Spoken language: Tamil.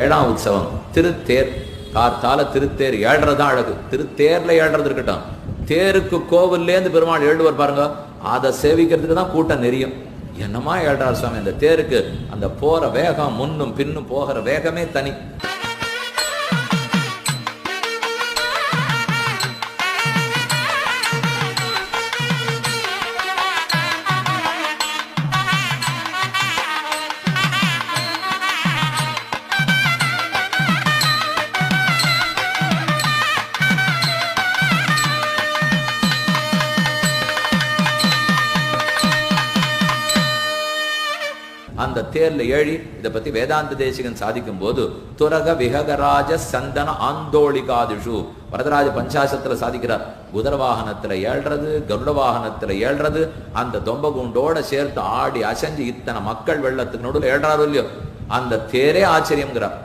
ஏழாம் உற்சவம் திருத்தேர். கார்த்தால திருத்தேர் ஏழ்றதான் அழகு. திருத்தேர்ல ஏழ்றது இருக்கட்டும், தேருக்கு கோவில்லேருந்து பெருமாள் ஏழுவர் பாருங்க, அதை சேவிக்கிறதுக்கு தான் கூட்டம் நெறியும். என்னமா ஏழ்றார் சுவாமி, அந்த தேருக்கு அந்த போற வேகம், முன்னும் பின்னும் போகிற வேகமே தனி. அந்த தேர்ல ஏழி இதை பத்தி வேதாந்த தேசிகன் சாதிக்கும் போது, துரக விஹகராஜ சந்தன ஆந்தோளிகாதிஷு வரதராஜ பஞ்சாசத்துல சாதிக்கிறார். குதிர வாகனத்துல ஏழ்றது, கருட வாகனத்துல ஏழ்றது, அந்த தொம்பகுண்டோட சேர்த்து ஆடி அசைஞ்சு இத்தனை மக்கள் வெள்ளத்துக்கு நடுவில் ஏழ்றாரு இல்லையோ, அந்த தேரே ஆச்சரியம்ங்கிறார்.